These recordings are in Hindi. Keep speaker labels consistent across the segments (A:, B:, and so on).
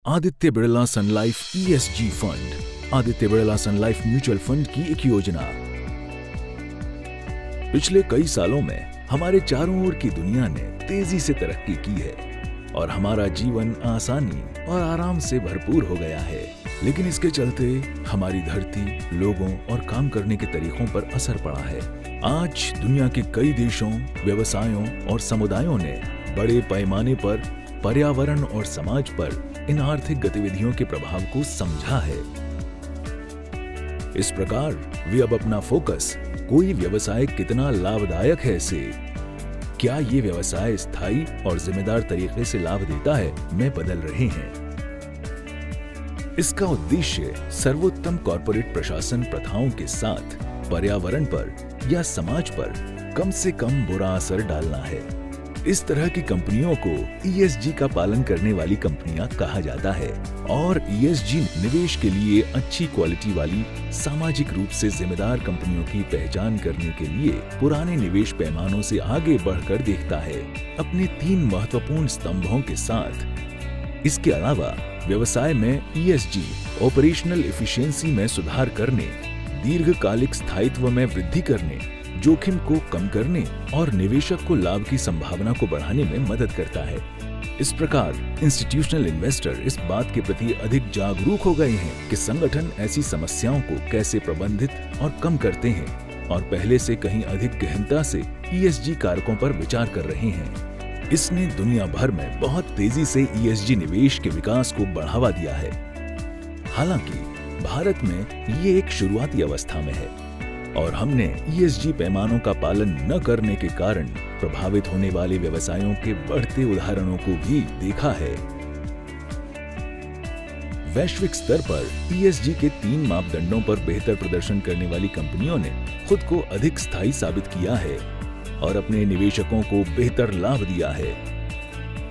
A: Aditya Birla Sun Life ESG fund, Aditya Birla Sun Life mutual fund की एक योजना। पिछले कई सालों में हमारे चारों ओर की दुनिया ने तेजी से तरक्की की है और हमारा जीवन आसानी और आराम से भरपूर हो गया है। लेकिन इसके चलते हमारी धरती, लोगों और काम करने के तरीकों पर असर पड़ा है। आज दुनिया के कई देशों, व्यवसायों और समुदायों ने बड़े पैमाने पर पर्यावरण और समाज पर इन आर्थिक गतिविधियों के प्रभाव को समझा है। इस प्रकार वे अब अपना फोकस कोई व्यवसाय कितना लाभदायक है से क्या ये व्यवसाय स्थायी और जिम्मेदार तरीके से लाभ देता है में बदल रहे हैं। इसका उद्देश्य सर्वोत्तम कॉर्पोरेट प्रशासन प्रथाओं के साथ पर्यावरण पर या समाज पर कम से कम बुरा असर डालना है। इस तरह की कंपनियों को ESG का पालन करने वाली कंपनियां कहा जाता है और ESG निवेश के लिए अच्छी क्वालिटी वाली सामाजिक रूप से जिम्मेदार कंपनियों की पहचान करने के लिए पुराने निवेश पैमानों से आगे बढ़कर देखता है, अपने 3 महत्वपूर्ण स्तंभों के साथ। इसके अलावा व्यवसाय में ESG ऑपरेशनल एफिशिएंसी में सुधार करने, दीर्घकालिक स्थायित्व में वृद्धि करने, जोखिम को कम करने और निवेशक को लाभ की संभावना को बढ़ाने में मदद करता है। इस प्रकार इंस्टीट्यूशनल इन्वेस्टर इस बात के प्रति अधिक जागरूक हो गए हैं कि संगठन ऐसी समस्याओं को कैसे प्रबंधित और कम करते हैं और पहले से कहीं अधिक गहनता से ESG कारकों पर विचार कर रहे हैं। इसने दुनिया भर में बहुत तेजी से ESG निवेश के विकास को बढ़ावा दिया है। हालांकि भारत में ये एक शुरुआती अवस्था में है और हमने ESG पैमानों का पालन न करने के कारण प्रभावित होने वाले व्यवसायों के बढ़ते उदाहरणों को भी देखा है। वैश्विक स्तर पर ESG के 3 मापदंडों पर बेहतर प्रदर्शन करने वाली कंपनियों ने खुद को अधिक स्थायी साबित किया है और अपने निवेशकों को बेहतर लाभ दिया है।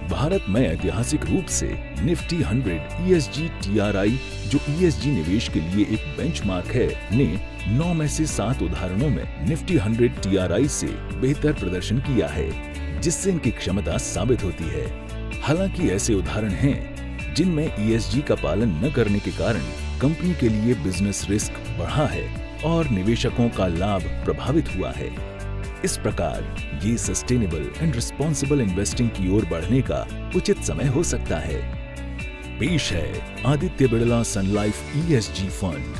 A: भारत में ऐतिहासिक रूप से निफ्टी 100 ESG TRI, जो ESG निवेश के लिए एक बेंचमार्क है, ने 9 में से 7 उदाहरणों में निफ्टी 100 TRI से बेहतर प्रदर्शन किया है, जिससे इनकी क्षमता साबित होती है। हालांकि ऐसे उदाहरण हैं जिनमें ESG का पालन न करने के कारण कंपनी के लिए बिजनेस रिस्क बढ़ा है और निवेशकों का लाभ प्रभावित हुआ है। इस प्रकार ये सस्टेनेबल एंड रिस्पॉन्सिबल इन्वेस्टिंग की ओर बढ़ने का उचित समय हो सकता है। पेश है Aditya Birla Sun Life ESG fund,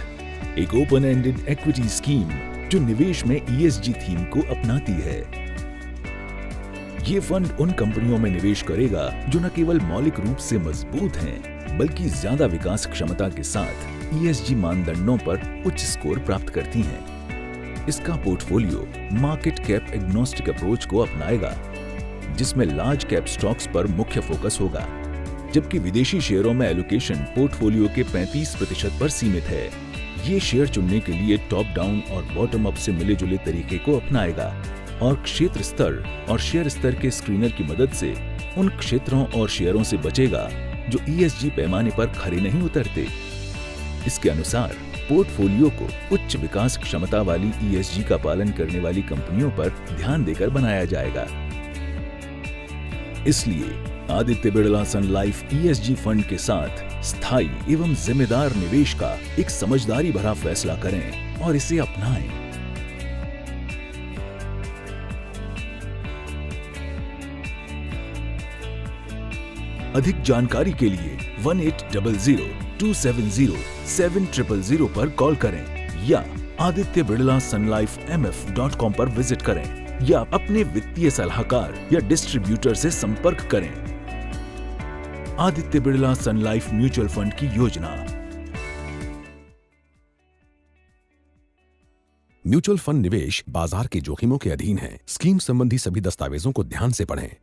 A: एक ओपन एंडेड इक्विटी स्कीम जो निवेश में ESG थीम को अपनाती है। ये फंड उन कंपनियों में निवेश करेगा जो न केवल मौलिक रूप से मजबूत हैं, बल्कि ज्यादा विकास क्षमता के साथ ESG मानदंडों पर उच्च स्कोर प्राप्त करती हैं। इसका portfolio market cap agnostic approach को अपनाएगा, जिसमें लार्ज कैप स्टॉक्स पर मुख्य फोकस होगा, जबकि विदेशी शेयरों में एलोकेशन पोर्टफोलियो के 35% पर सीमित है। ये शेयर चुनने के लिए टॉप डाउन और बॉटम अप से मिले जुले तरीके को अपनाएगा और क्षेत्र स्तर और शेयर स्तर के स्क्रीनर की मदद से उन क्षेत्रों और शेयरों से बचेगा जो ESG पैमाने पर खरे नहीं उतरते। इसके अनुसार पोर्टफोलियो को उच्च विकास क्षमता वाली ESG का पालन करने वाली कंपनियों पर ध्यान देकर बनाया जाएगा। इसलिए Aditya Birla Sun Life ESG fund के साथ स्थायी एवं जिम्मेदार निवेश का एक समझदारी भरा फैसला करें और इसे अपनाएं। अधिक जानकारी के लिए 1800-270-7000 पर कॉल करें या Aditya Birla Sun life MF.com पर विजिट करें या अपने वित्तीय सलाहकार या डिस्ट्रीब्यूटर से संपर्क करें। Aditya Birla Sun Life mutual fund की योजना।
B: म्यूचुअल फंड निवेश बाजार के जोखिमों के अधीन है। स्कीम संबंधी सभी दस्तावेजों को ध्यान से पढ़ें।